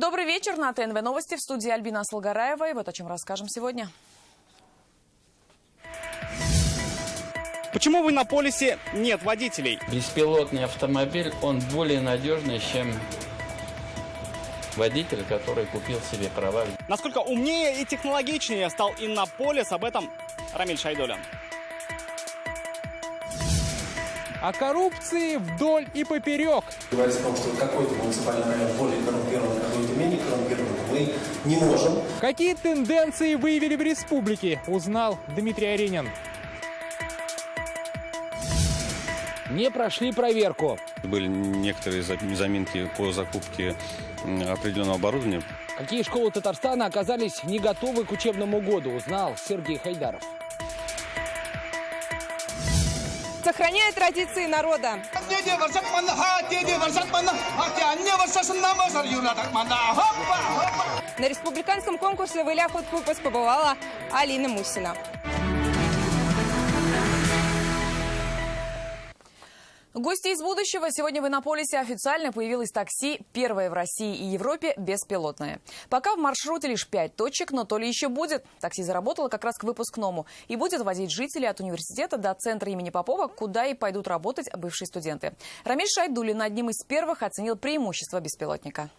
Добрый вечер. На ТНВ новости в студии Альбина Салгараева. И вот о чем расскажем сегодня. Почему в Иннополисе нет водителей? Беспилотный автомобиль, он более надежный, чем водитель, который купил себе права. Насколько умнее и технологичнее стал Иннополис, об этом Рамиль Шайдулин. О коррупции вдоль и поперек. Говорить о том, что какой-то муниципальный район более коррумпирован, какой-то менее коррумпирован, мы не можем. Какие тенденции выявили в республике, узнал Дмитрий Аринин. Не прошли проверку. Были некоторые заминки по закупке определенного оборудования. Какие школы Татарстана оказались не готовы к учебному году, узнал Сергей Хайдаров. Сохраняя традиции народа. На республиканском конкурсе в Иля-Хот-Купас побывала Алина Мусина. Гости из будущего. Сегодня в Иннополисе официально появилось такси, первое в России и Европе беспилотное. Пока в маршруте лишь 5 точек, но то ли еще будет. Такси заработало как раз к выпускному и будет возить жителей от университета до центра имени Попова, куда и пойдут работать бывшие студенты. Рамиль Шайдулин одним из первых оценил преимущества беспилотника.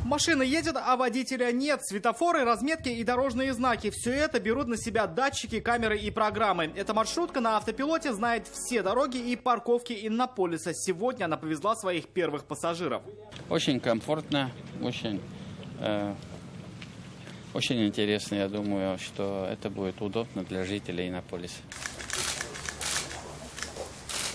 Машина едет, а водителя нет. Светофоры, разметки и дорожные знаки. Все это берут на себя датчики, камеры и программы. Эта маршрутка на автопилоте знает все дороги и парковки Иннополиса. Сегодня она повезла своих первых пассажиров. Очень комфортно, очень интересно. Я думаю, что это будет удобно для жителей Иннополиса.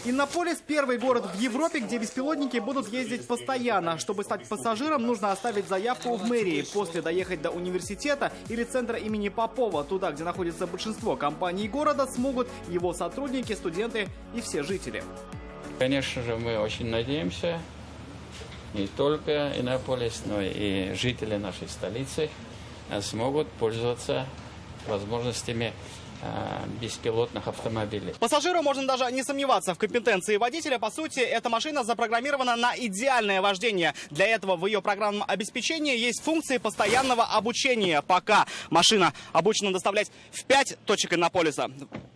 Иннополис – первый город в Европе, где беспилотники будут ездить постоянно. Чтобы стать пассажиром, нужно оставить заявку в мэрии. После доехать до университета или центра имени Попова. Туда, где находится большинство компаний города, смогут его сотрудники, студенты и все жители. Конечно же, мы очень надеемся, не только Иннополис, но и жители нашей столицы смогут пользоваться возможностями беспилотных автомобилей. Пассажиру можно даже не сомневаться в компетенции водителя. По сути, эта машина запрограммирована на идеальное вождение. Для этого в ее программном обеспечении есть функции постоянного обучения. Пока машина обучена доставлять в 5 точек Иннополиса,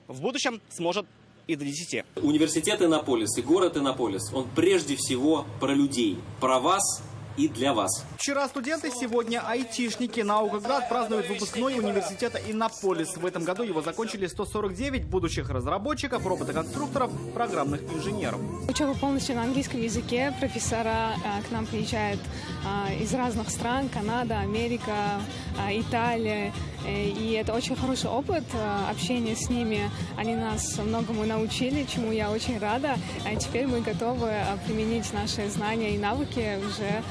в будущем сможет и до 10. Университет Иннополис и город Иннополис, он прежде всего про людей, про вас и для вас. Вчера студенты, сегодня айтишники. Наукоград празднует выпускной университета Иннополис. В этом году его закончили 149 будущих разработчиков, роботоконструкторов, программных инженеров. Учеба полностью на английском языке. Профессора к нам приезжают из разных стран: Канада, Америка, Италия. И это очень хороший опыт общения с ними. Они нас многому научили, чему я очень рада. А теперь мы готовы применить наши знания и навыки уже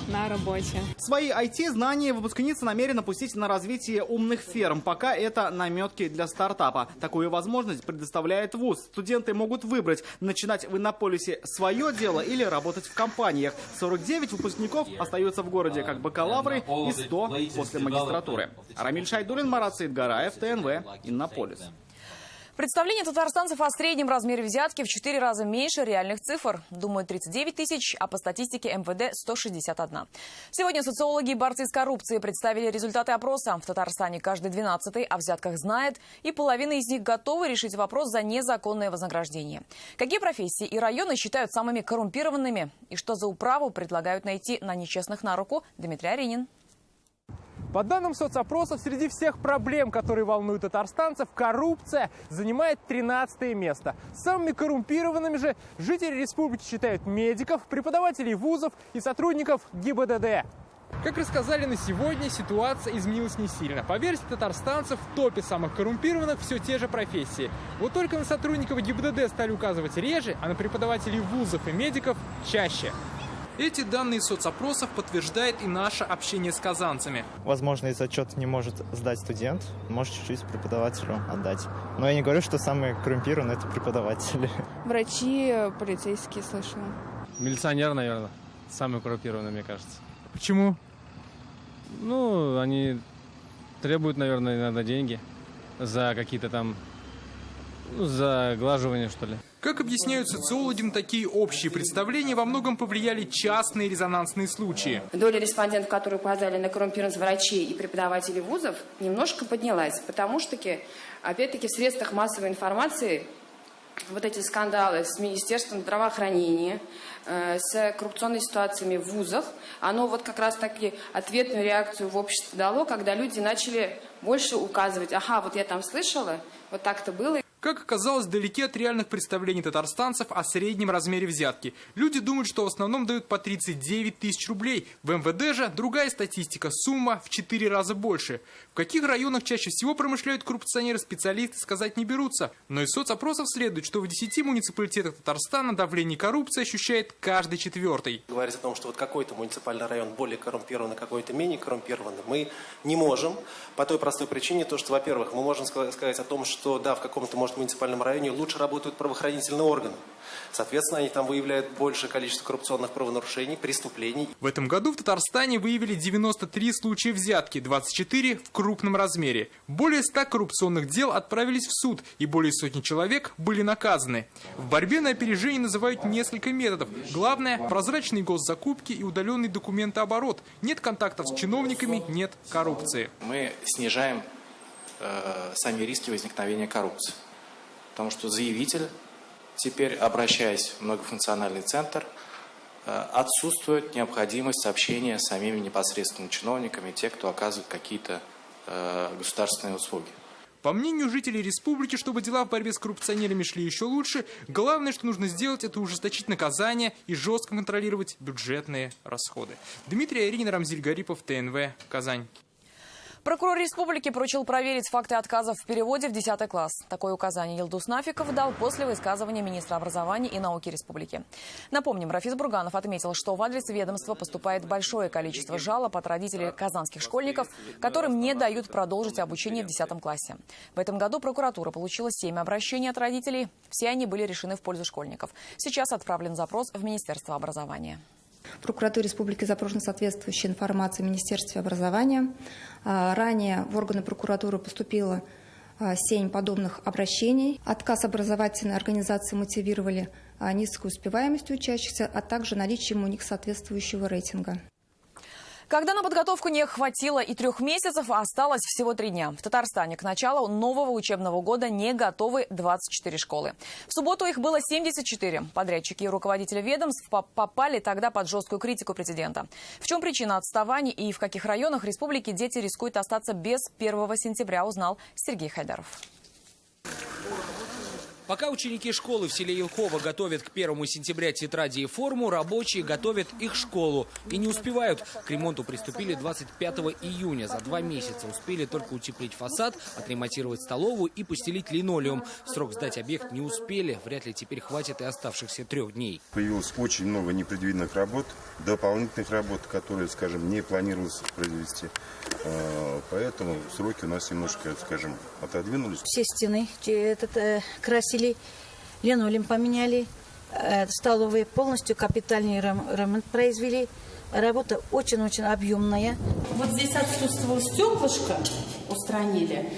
на работе. Свои IT-знания выпускница намерена пустить на развитие умных ферм. Пока это наметки для стартапа. Такую возможность предоставляет вуз. Студенты могут выбрать, начинать в Иннополисе свое дело или работать в компаниях. 49 выпускников остаются в городе как бакалавры и 100 после магистратуры. Рамиль Шайдулин, Марат Саидгараев, ТНВ, Иннополис. Представление татарстанцев о среднем размере взятки в 4 раза меньше реальных цифр. Думают 39 тысяч, а по статистике МВД 161. Сегодня социологи и борцы с коррупцией представили результаты опроса. В Татарстане каждый 12-й о взятках знает, и половина из них готовы решить вопрос за незаконное вознаграждение. Какие профессии и районы считают самыми коррумпированными? И что за управу предлагают найти на нечестных на руку? Дмитрий Аринин. По данным соцопросов, среди всех проблем, которые волнуют татарстанцев, коррупция занимает 13-е место. Самыми коррумпированными же жители республики считают медиков, преподавателей вузов и сотрудников ГИБДД. Как рассказали на сегодня, ситуация изменилась не сильно. По версии татарстанцев, в топе самых коррумпированных все те же профессии. Вот только на сотрудников ГИБДД стали указывать реже, а на преподавателей вузов и медиков чаще. Эти данные соцопросов подтверждает и наше общение с казанцами. Возможно, из отчета не может сдать студент, может чуть-чуть преподавателю отдать. Но я не говорю, что самые коррумпированные – это преподаватели. Врачи, полицейские, слышала. Милиционер, наверное, самый коррумпированный, мне кажется. Почему? Ну, они требуют, наверное, иногда деньги за какие-то там, за глаживание, что ли. Как объясняют социологи, на такие общие представления во многом повлияли частные резонансные случаи. Доля респондентов, которые указали на коррумпированность врачей и преподавателей вузов, немножко поднялась, потому что, опять-таки, в средствах массовой информации вот эти скандалы с Министерством здравоохранения, с коррупционными ситуациями в вузах, оно вот как раз-таки ответную реакцию в обществе дало, когда люди начали больше указывать: ага, вот я там слышала, вот так-то было. Как оказалось, далеки от реальных представлений татарстанцев о среднем размере взятки. Люди думают, что в основном дают по 39 тысяч рублей. В МВД же другая статистика, сумма в 4 раза больше. В каких районах чаще всего промышляют коррупционеры, специалисты сказать не берутся. Но из соцопросов следует, что в 10 муниципалитетах Татарстана давление коррупции ощущает каждый четвертый. Говорить о том, что вот какой-то муниципальный район более коррумпированный, какой-то менее коррумпированный, мы не можем. По той простой причине, то, что, во-первых, мы можем сказать о том, что да, в каком-то, может, муниципальном районе лучше работают правоохранительные органы. Соответственно, они там выявляют большее количество коррупционных правонарушений, преступлений. В этом году в Татарстане выявили 93 случая взятки, 24 в крупном размере. Более 100 коррупционных дел отправились в суд, и более сотни человек были наказаны. В борьбе на опережение называют несколько методов. Главное – прозрачные госзакупки и удаленный документооборот. Нет контактов с чиновниками, нет коррупции. Мы снижаем сами риски возникновения коррупции. Потому что заявитель, теперь обращаясь в многофункциональный центр, отсутствует необходимость сообщения с самими непосредственными чиновниками, те, кто оказывает какие-то государственные услуги. По мнению жителей республики, чтобы дела в борьбе с коррупционерами шли еще лучше, главное, что нужно сделать, это ужесточить наказания и жестко контролировать бюджетные расходы. Дмитрий Айрин, Рамзиль Гарипов, ТНВ, Казань. Прокурор республики поручил проверить факты отказов в переводе в 10 класс. Такое указание Елдус Нафиков дал после высказывания министра образования и науки республики. Напомним, Рафиз Бурганов отметил, что в адрес ведомства поступает большое количество жалоб от родителей казанских школьников, которым не дают продолжить обучение в 10 классе. В этом году прокуратура получила 7 обращений от родителей. Все они были решены в пользу школьников. Сейчас отправлен запрос в Министерство образования. В прокуратуре республики запрошена соответствующая информация в Министерстве образования. Ранее в органы прокуратуры поступило 7 подобных обращений. Отказ образовательной организации мотивировали низкой успеваемостью учащихся, а также наличием у них соответствующего рейтинга. Когда на подготовку не хватило и 3 месяцев, а осталось всего 3 дня. В Татарстане к началу нового учебного года не готовы 24 школы. В субботу их было 74. Подрядчики и руководители ведомств попали тогда под жесткую критику президента. В чем причина отставаний и в каких районах республики дети рискуют остаться без 1 сентября, узнал Сергей Хайдаров. Пока ученики школы в селе Елхово готовят к 1 сентября тетради и форму, рабочие готовят их школу. И не успевают. К ремонту приступили 25 июня. За 2 месяца успели только утеплить фасад, отремонтировать столовую и постелить линолеум. В срок сдать объект не успели. Вряд ли теперь хватит и оставшихся 3 дней. Появилось очень много непредвиденных работ, дополнительных работ, которые, скажем, не планировалось произвести. Поэтому сроки у нас немножко, скажем, отодвинулись. Все стены красили, линолеум поменяли, столовые полностью капитальный ремонт произвели. Работа очень-очень объемная. Вот здесь отсутствовало стеклышко, устранили.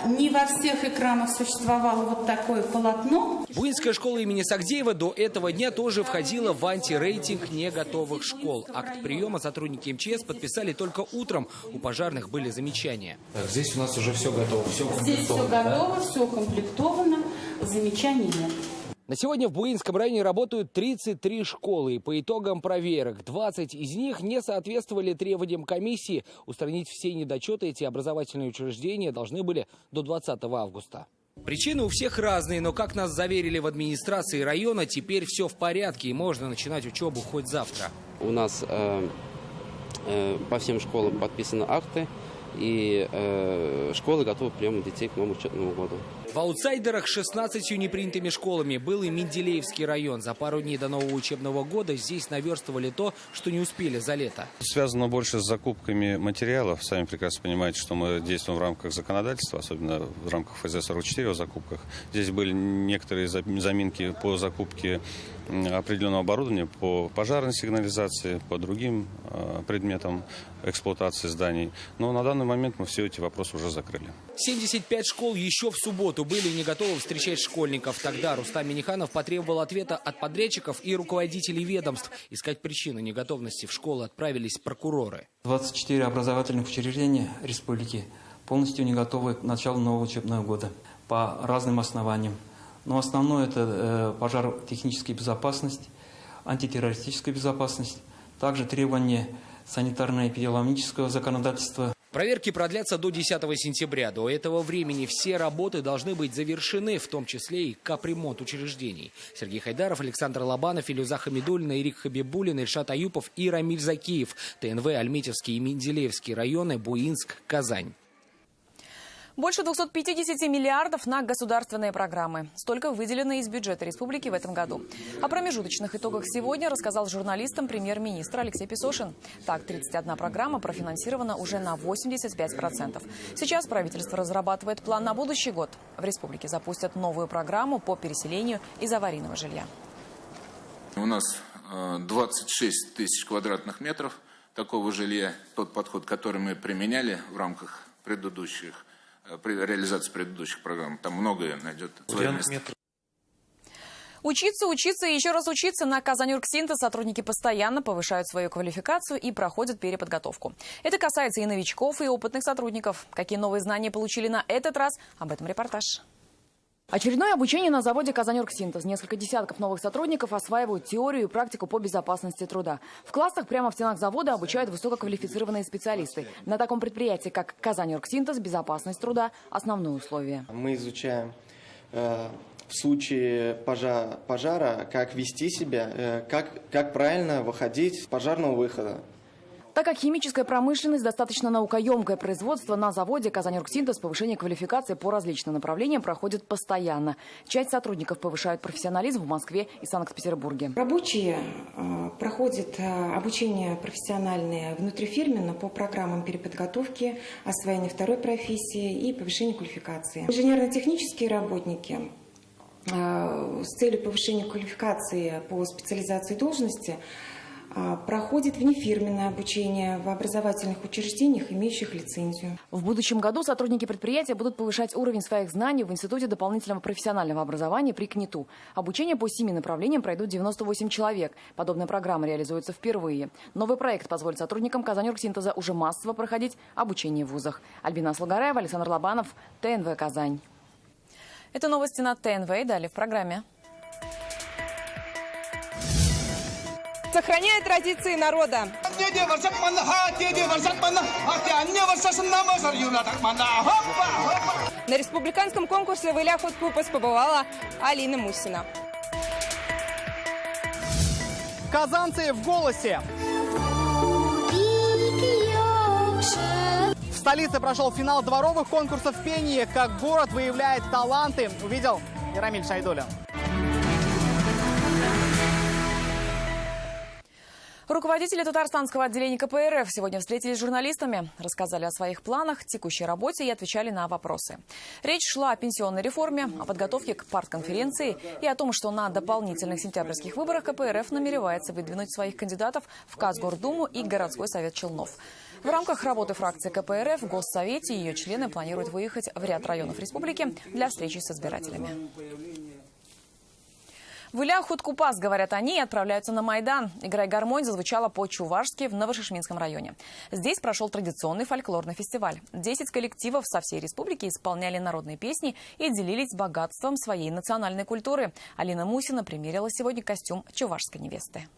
Не во всех экранах существовало вот такое полотно. Буинская школа имени Сагдеева до этого дня тоже входила в антирейтинг неготовых школ. Акт приема сотрудники МЧС подписали только утром. У пожарных были замечания. Так, здесь у нас уже все готово. Здесь все готово, все укомплектовано, замечаний нет. На сегодня в Буинском районе работают 33 школы. И по итогам проверок 20 из них не соответствовали требованиям комиссии. Устранить все недочеты эти образовательные учреждения должны были до 20 августа. Причины у всех разные, но, как нас заверили в администрации района, теперь все в порядке и можно начинать учебу хоть завтра. У нас по всем школам подписаны акты, и школы готовы к приему детей к новому учебному году. В аутсайдерах 16 непринятыми школами был и Менделеевский район. За пару дней до нового учебного года здесь наверстывали то, что не успели за лето. Связано больше с закупками материалов. Сами прекрасно понимаете, что мы действуем в рамках законодательства, особенно в рамках ФЗ-44 о закупках. Здесь были некоторые заминки по закупке определенного оборудования, по пожарной сигнализации, по другим предметам эксплуатации зданий. Но на данный момент мы все эти вопросы уже закрыли. 75 школ еще в субботу работу, были не готовы встречать школьников. Тогда Рустам Минниханов потребовал ответа от подрядчиков и руководителей ведомств. Искать причины неготовности в школы отправились прокуроры. 24 образовательных учреждения республики полностью не готовы к началу нового учебного года по разным основаниям. Но основное – это пожаротехническая безопасность, антитеррористическая безопасность, также требования санитарно-эпидемиологического законодательства. Проверки продлятся до 10 сентября. До этого времени все работы должны быть завершены, в том числе и капремонт учреждений. Сергей Хайдаров, Александр Лобанов, Илюза Хамидуллина, Ирик Хабибуллин, Ильшат Аюпов и Рамиль Закиев. ТНВ, Альметьевский и Менделеевский районы, Буинск, Казань. Больше 250 миллиардов на государственные программы. Столько выделено из бюджета республики в этом году. О промежуточных итогах сегодня рассказал журналистам премьер-министр Алексей Песошин. Так, 31 программа профинансирована уже на 85%. Сейчас правительство разрабатывает план на будущий год. В республике запустят новую программу по переселению из аварийного жилья. У нас 26 тысяч квадратных метров такого жилья. Тот подход, который мы применяли в рамках при реализации предыдущих программ. Там многое найдет свое место. Учиться, учиться и еще раз учиться. На Казаньоргсинтез сотрудники постоянно повышают свою квалификацию и проходят переподготовку. Это касается и новичков, и опытных сотрудников. Какие новые знания получили на этот раз? Об этом репортаж. Очередное обучение на заводе «Казаньоргсинтез». Несколько десятков новых сотрудников осваивают теорию и практику по безопасности труда. В классах прямо в стенах завода обучают высококвалифицированные специалисты. На таком предприятии, как «Казаньоргсинтез», безопасность труда – основное условие. Мы изучаем в случае пожара, как вести себя, как правильно выходить с пожарного выхода. Так как химическая промышленность достаточно наукоемкое производство, на заводе «Казаньоргсинтез» повышение квалификации по различным направлениям проходит постоянно. Часть сотрудников повышают профессионализм в Москве и Санкт-Петербурге. Рабочие проходят обучение профессиональное внутрифирменно по программам переподготовки, освоения второй профессии и повышения квалификации. Инженерно-технические работники с целью повышения квалификации по специализации должности проходит внефирменное обучение в образовательных учреждениях, имеющих лицензию. В будущем году сотрудники предприятия будут повышать уровень своих знаний в Институте дополнительного профессионального образования при КНИТУ. Обучение по 7 направлениям пройдут 98 человек. Подобная программа реализуется впервые. Новый проект позволит сотрудникам Казаньоргсинтеза уже массово проходить обучение в вузах. Альбина Слугараева, Александр Лобанов, ТНВ «Казань». Это новости на ТНВ и далее в программе. Сохраняя традиции народа. На республиканском конкурсе «Выля Хуткупас» побывала Алина Мусина. Казанцы в голосе. В столице прошел финал дворовых конкурсов пения. Как город выявляет таланты, увидел Рамиль Шайдуллин. Руководители татарстанского отделения КПРФ сегодня встретились с журналистами, рассказали о своих планах, текущей работе и отвечали на вопросы. Речь шла о пенсионной реформе, о подготовке к партконференции и о том, что на дополнительных сентябрьских выборах КПРФ намеревается выдвинуть своих кандидатов в Казгордуму и городской совет Челнов. В рамках работы фракции КПРФ в Госсовете ее члены планируют выехать в ряд районов республики для встречи с избирателями. «Выля Хуткупас», говорят они, и отправляются на Майдан. «Играй гармонь» зазвучала по-чувашски в Новошишминском районе. Здесь прошел традиционный фольклорный фестиваль. 10 коллективов со всей республики исполняли народные песни и делились богатством своей национальной культуры. Алина Мусина примерила сегодня костюм чувашской невесты.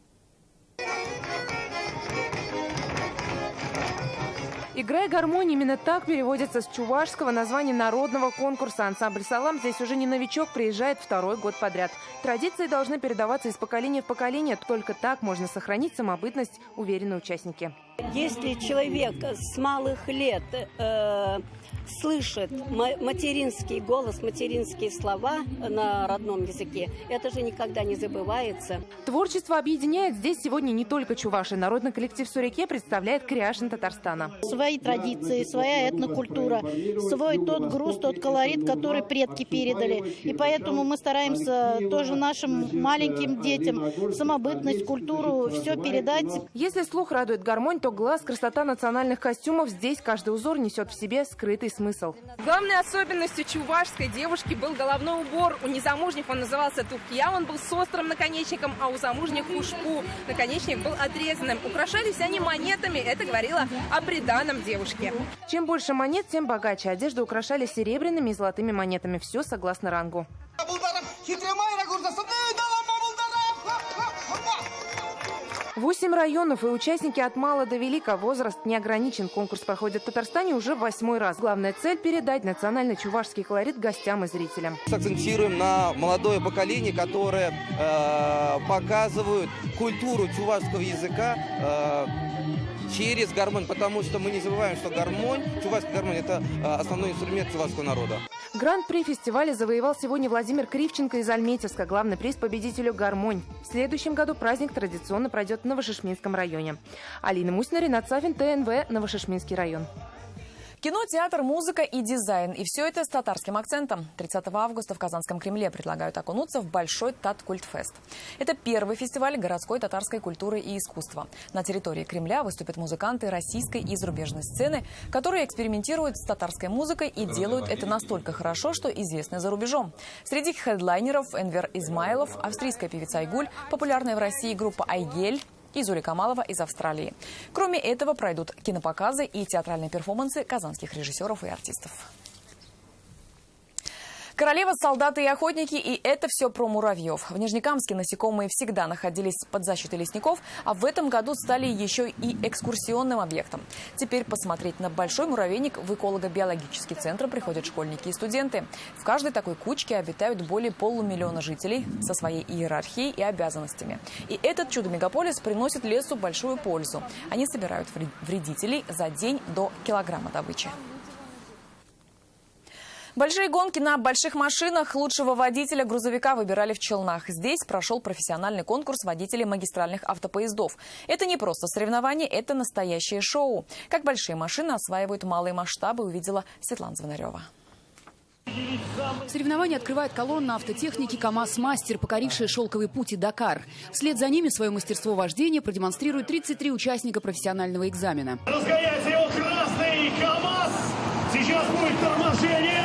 «Играй гармонь» именно так переводится с чувашского названия народного конкурса. Ансамбль «Салам» здесь уже не новичок, приезжает второй год подряд. Традиции должны передаваться из поколения в поколение. Только так можно сохранить самобытность, уверены участники. Если человек с малых лет слышит материнский голос, материнские слова на родном языке, это же никогда не забывается. Творчество объединяет здесь сегодня не только чуваши. Народный коллектив «Суреке» представляет Кряшин Татарстана. Свои традиции, своя этнокультура, свой тот груз, тот колорит, который предки передали. И поэтому мы стараемся тоже нашим маленьким детям самобытность, культуру, все передать. Если слух радует гармонь, то глаз, красота национальных костюмов. Здесь каждый узор несет в себе скрытый смысл. Главной особенностью чувашской девушки был головной убор. У незамужних он назывался тупья, он был с острым наконечником, а у замужних хушпу. Наконечник был отрезанным. Украшались они монетами. Это говорило о приданом девушке. Чем больше монет, тем богаче. Одежду украшали серебряными и золотыми монетами. Все согласно рангу. 8 районов и участники от мала до велика. Возраст не ограничен. Конкурс проходит в Татарстане уже в 8-й раз. Главная цель – передать национальный чувашский колорит гостям и зрителям. Акцентируем на молодое поколение, которое показывают культуру чувашского языка через гармонь, потому что мы не забываем, что гармонь, чувашский гармонь – это основной инструмент чувашского народа. Гран-при фестиваля завоевал сегодня Владимир Кривченко из Альметьевска. Главный приз победителю – гармонь. В следующем году праздник традиционно пройдет в Новошишминском районе. Алина Мусина, Ренат Сафин, ТНВ, Новошишминский район. Кино, театр, музыка и дизайн. И все это с татарским акцентом. 30 августа в Казанском Кремле предлагают окунуться в Большой Таткультфест. Это первый фестиваль городской татарской культуры и искусства. На территории Кремля выступят музыканты российской и зарубежной сцены, которые экспериментируют с татарской музыкой и делают это настолько хорошо, что известны за рубежом. Среди хедлайнеров Энвер Измайлов, австрийская певица Айгуль, популярная в России группа Айгель и Зуля Камалова из Австралии. Кроме этого, пройдут кинопоказы и театральные перформансы казанских режиссеров и артистов. Королева, солдаты и охотники, и это все про муравьев. В Нижнекамске насекомые всегда находились под защитой лесников, а в этом году стали еще и экскурсионным объектом. Теперь посмотреть на большой муравейник в эколого-биологический центр приходят школьники и студенты. В каждой такой кучке обитают более полумиллиона жителей со своей иерархией и обязанностями. И этот чудо-мегаполис приносит лесу большую пользу. Они собирают вредителей за день до килограмма добычи. Большие гонки на больших машинах. Лучшего водителя грузовика выбирали в Челнах. Здесь прошел профессиональный конкурс водителей магистральных автопоездов. Это не просто соревнование, это настоящее шоу. Как большие машины осваивают малые масштабы, увидела Светлана Звонарева. Соревнования открывает колонна автотехники КамАЗ-мастер, покорившая шелковый путь и Дакар. Вслед за ними свое мастерство вождения продемонстрируют 33 участника профессионального экзамена. Разгоняется его красный КамАЗ. Сейчас будет торможение.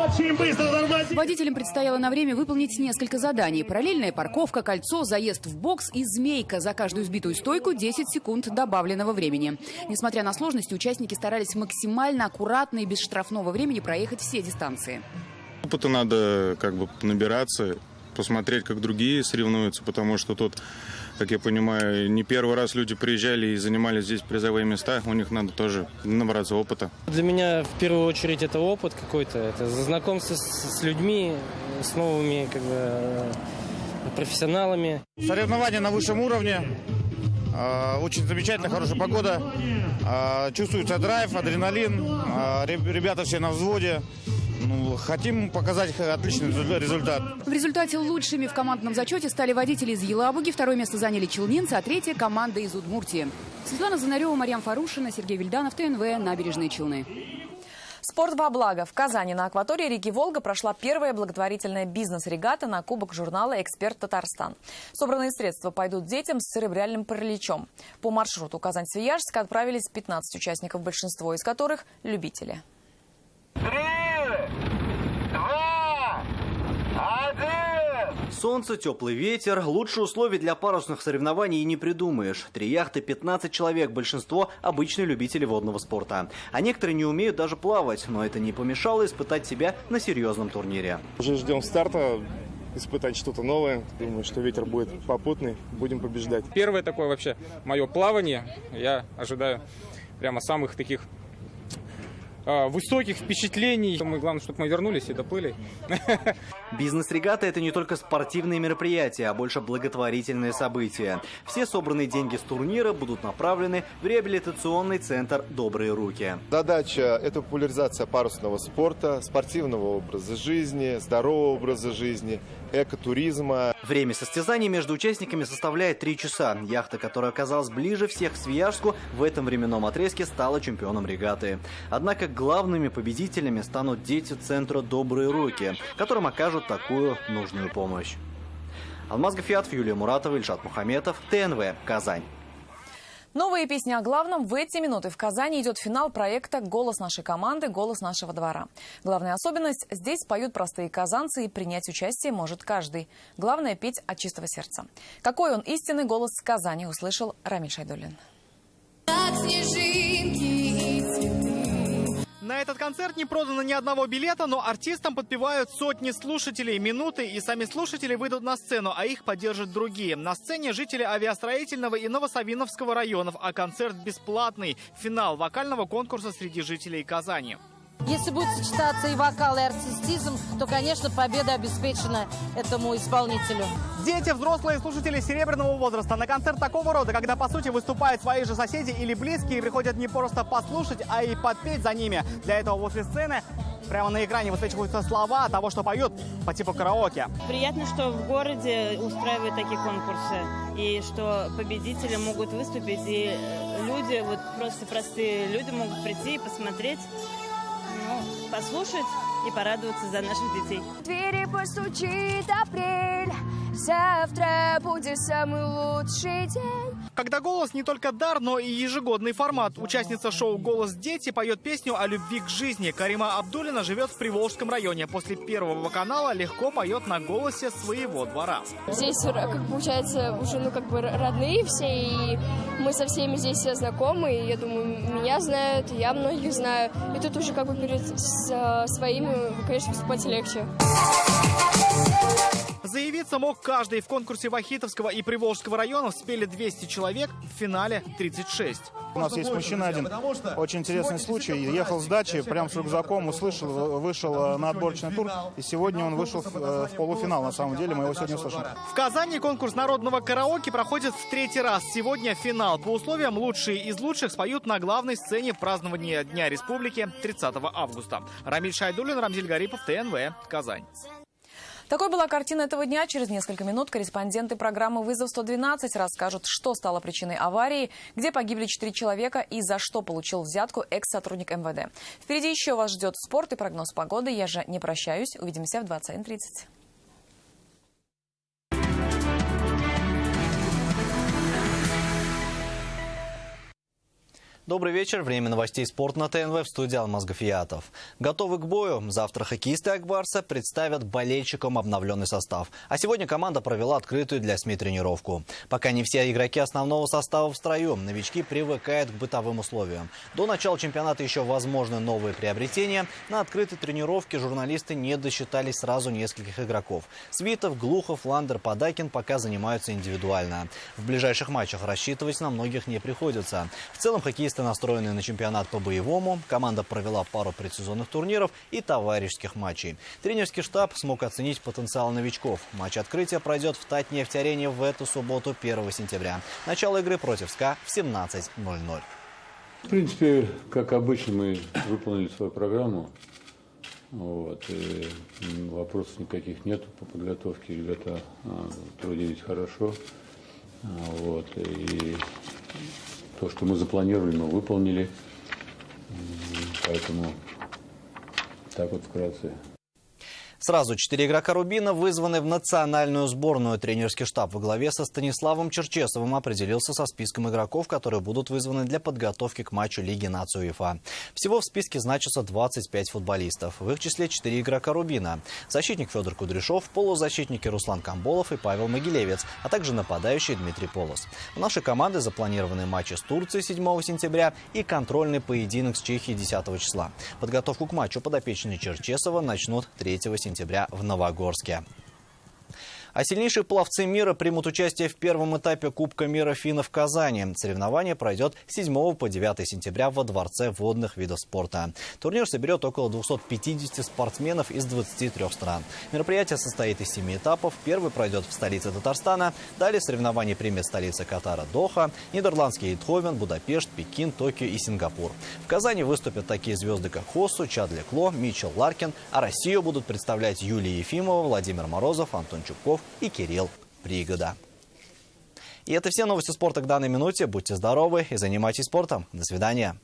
Очень быстро тормозит. Водителям предстояло на время выполнить несколько заданий. Параллельная парковка, кольцо, заезд в бокс и змейка. За каждую сбитую стойку 10 секунд добавленного времени. Несмотря на сложности, участники старались максимально аккуратно и без штрафного времени проехать все дистанции. Опыта надо набираться, посмотреть, как другие соревнуются, потому что тут, как я понимаю, не первый раз люди приезжали и занимали здесь призовые места. У них надо тоже набраться опыта. Для меня в первую очередь это опыт какой-то, это знакомство с людьми, с новыми профессионалами. Соревнования на высшем уровне. Очень замечательно, хорошая погода. Чувствуется драйв, адреналин. Ребята все на взводе. Хотим показать отличный результат. В результате лучшими в командном зачете стали водители из Елабуги, второе место заняли челнинцы, а третье – команда из Удмуртии. Светлана Звонарева, Марьям Фарушина, Сергей Вильданов, ТНВ, Набережные Челны. Спорт во благо. В Казани на акватории реки Волга прошла первая благотворительная бизнес-регата на кубок журнала «Эксперт Татарстан». Собранные средства пойдут детям с церебральным параличом. По маршруту Казань-Свияжск отправились 15 участников, большинство из которых – любители. 3, 2, 1. Солнце, теплый ветер. Лучшие условия для парусных соревнований и не придумаешь. 3 яхты, 15 человек, большинство – обычные любители водного спорта. А некоторые не умеют даже плавать, но это не помешало испытать себя на серьезном турнире. Уже ждем старта, испытать что-то новое. Думаю, что ветер будет попутный, будем побеждать. Первое такое вообще мое плавание. Я ожидаю прямо самых таких высоких впечатлений. Самое главное, чтобы мы вернулись и доплыли. Бизнес-регата – это не только спортивные мероприятия, а больше благотворительные события. Все собранные деньги с турнира будут направлены в реабилитационный центр «Добрые руки». Задача – это популяризация парусного спорта, спортивного образа жизни, здорового образа жизни, экотуризма. Время состязаний между участниками составляет 3 часа. Яхта, которая оказалась ближе всех к Свияжску, в этом временном отрезке стала чемпионом регаты. Однако главными победителями станут дети центра «Добрые руки», которым окажут такую нужную помощь. Алмаз Гафиатов, Юлия Муратова, Ильшат Мухаметов, ТНВ, Казань. Новые песни о главном. В эти минуты в Казани идет финал проекта «Голос нашей команды. Голос нашего двора». Главная особенность – здесь поют простые казанцы, и принять участие может каждый. Главное – петь от чистого сердца. Какой он истинный голос Казани, услышал Рамиль Шайдуллин. На этот концерт не продано ни одного билета, но артистам подпевают сотни слушателей. Минуты, и сами слушатели выйдут на сцену, а их поддержат другие. На сцене жители Авиастроительного и Новосавиновского районов, а концерт бесплатный. Финал вокального конкурса среди жителей Казани. Если будет сочетаться и вокал, и артистизм, то, конечно, победа обеспечена этому исполнителю. Дети, взрослые слушатели серебряного возраста. На концерт такого рода, когда, по сути, выступают свои же соседи или близкие, приходят не просто послушать, а и подпеть за ними. Для этого возле сцены прямо на экране высвечиваются слова того, что поют по типу караоке. Приятно, что в городе устраивают такие конкурсы, и что победители могут выступить, и люди, вот просто простые люди могут прийти и посмотреть, послушать и порадоваться за наших детей. В двери постучит апрель, завтра будет самый лучший день. Когда голос не только дар, но и ежегодный формат. Участница шоу «Голос дети» поет песню о любви к жизни. Карима Абдуллина живет в Приволжском районе. После Первого канала легко поет на голосе своего двора. Здесь, получается, уже родные все, и мы со всеми здесь все знакомы. И я думаю, меня знают, я многих знаю. И тут уже перед своими, конечно, выступать легче. Заявиться мог каждый. В конкурсе Вахитовского и Приволжского районов спели 200 человек, в финале 36. У нас есть мужчина один, очень интересный случай. Ехал с дачи, прям с рюкзаком, услышал, вышел на отборочный тур. И сегодня он вышел в полуфинал, на самом деле, мы его сегодня услышим. В Казани конкурс народного караоке проходит в 3-й раз. Сегодня финал. По условиям лучшие из лучших споют на главной сцене празднования Дня Республики 30 августа. Рамиль Шайдуллин, Рамзиль Гарипов, ТНВ, Казань. Такой была картина этого дня. Через несколько минут корреспонденты программы «Вызов-112» расскажут, что стало причиной аварии, где погибли 4 человека и за что получил взятку экс-сотрудник МВД. Впереди еще вас ждет спорт и прогноз погоды. Я же не прощаюсь. Увидимся в 21:30. Добрый вечер. Время новостей спорта на ТНВ, в студии Алмаз Гафиятов. Готовы к бою. Завтра хоккеисты Акбарса представят болельщикам обновленный состав. А сегодня команда провела открытую для СМИ тренировку. Пока не все игроки основного состава в строю, новички привыкают к бытовым условиям. До начала чемпионата еще возможны новые приобретения. На открытой тренировке журналисты не досчитались сразу нескольких игроков. Свитов, Глухов, Ландер, Подакин пока занимаются индивидуально. В ближайших матчах рассчитывать на многих не приходится. В целом хоккеисты настроенные на чемпионат по-боевому. Команда провела пару предсезонных турниров и товарищеских матчей. Тренерский штаб смог оценить потенциал новичков. Матч открытия пройдет в Татнефть-арене в эту субботу, 1 сентября. Начало игры против СКА в 17:00. В принципе, как обычно, мы выполнили свою программу. И вопросов никаких нет по подготовке. Ребята трудились хорошо. И то, что мы запланировали, мы выполнили. Поэтому так вот вкратце. Сразу 4 игрока «Рубина» вызваны в национальную сборную. Тренерский штаб во главе со Станиславом Черчесовым определился со списком игроков, которые будут вызваны для подготовки к матчу Лиги наций УЕФА. Всего в списке значится 25 футболистов. В их числе 4 игрока «Рубина». Защитник Федор Кудряшов, полузащитники Руслан Камболов и Павел Могилевец, а также нападающий Дмитрий Полос. У нашей команды запланированы матчи с Турцией 7 сентября и контрольный поединок с Чехией 10 числа. Подготовку к матчу подопечные Черчесова начнут 3 сентября в Новогорске. А сильнейшие пловцы мира примут участие в первом этапе Кубка мира финнов в Казани. Соревнование пройдет с 7 по 9 сентября во Дворце водных видов спорта. Турнир соберет около 250 спортсменов из 23 стран. Мероприятие состоит из 7 этапов. Первый пройдет в столице Татарстана. Далее соревнования примет столица Катара Доха, нидерландский Эйндховен, Будапешт, Пекин, Токио и Сингапур. В Казани выступят такие звезды, как Хоссу, Чадли Кло, Митчел Ларкин, а Россию будут представлять Юлия Ефимова, Владимир Морозов, Антон Чубков и Кирилл Пригода. И это все новости спорта к данной минуте. Будьте здоровы и занимайтесь спортом. До свидания.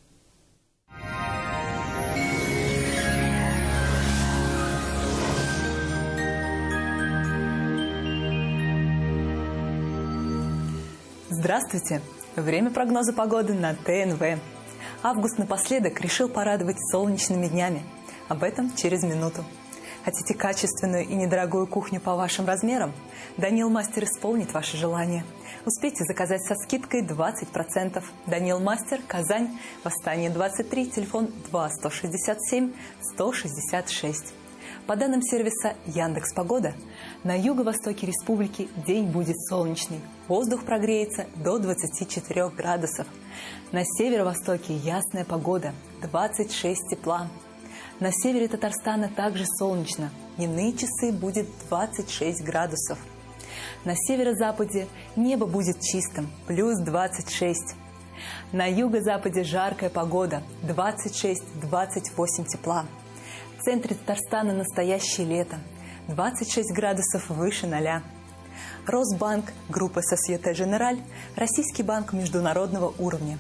Здравствуйте! Время прогноза погоды на ТНВ. Август напоследок решил порадовать солнечными днями. Об этом через минуту. Хотите качественную и недорогую кухню по вашим размерам? Даниил Мастер исполнит ваше желание. Успейте заказать со скидкой 20%. Даниил Мастер, Казань, Восстание 23, телефон 2-167-166. По данным сервиса Яндекс.Погода, на юго-востоке республики день будет солнечный. Воздух прогреется до 24 градусов. На северо-востоке ясная погода, 26 тепла. На севере Татарстана также солнечно. Дневные часы будет 26 градусов. На северо-западе небо будет чистым, плюс 26. На юго-западе жаркая погода, 26-28 тепла. В центре Татарстана настоящее лето, 26 градусов выше 0. Росбанк, группа Société Générale, российский банк международного уровня.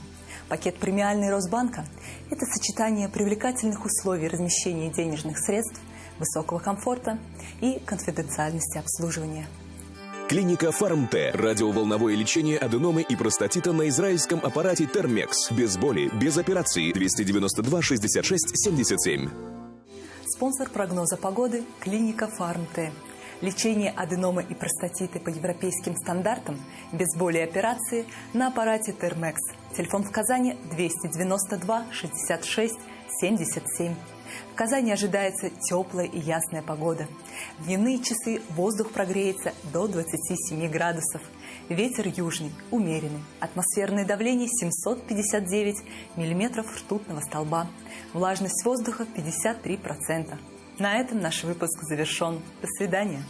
Пакет премиальный Росбанка – это сочетание привлекательных условий размещения денежных средств, высокого комфорта и конфиденциальности обслуживания. Клиника Фармте. Радиоволновое лечение аденомы и простатита на израильском аппарате Термекс. Без боли, без операции. 292 66 77. Спонсор прогноза погоды – клиника Фармте. Лечение аденомы и простатиты по европейским стандартам, без боли и операции на аппарате Термекс. Телефон в Казани 292 66 77. В Казани ожидается теплая и ясная погода. В дневные часы воздух прогреется до 27 градусов. Ветер южный, умеренный. Атмосферное давление 759 миллиметров ртутного столба. Влажность воздуха 53%. На этом наш выпуск завершен. До свидания.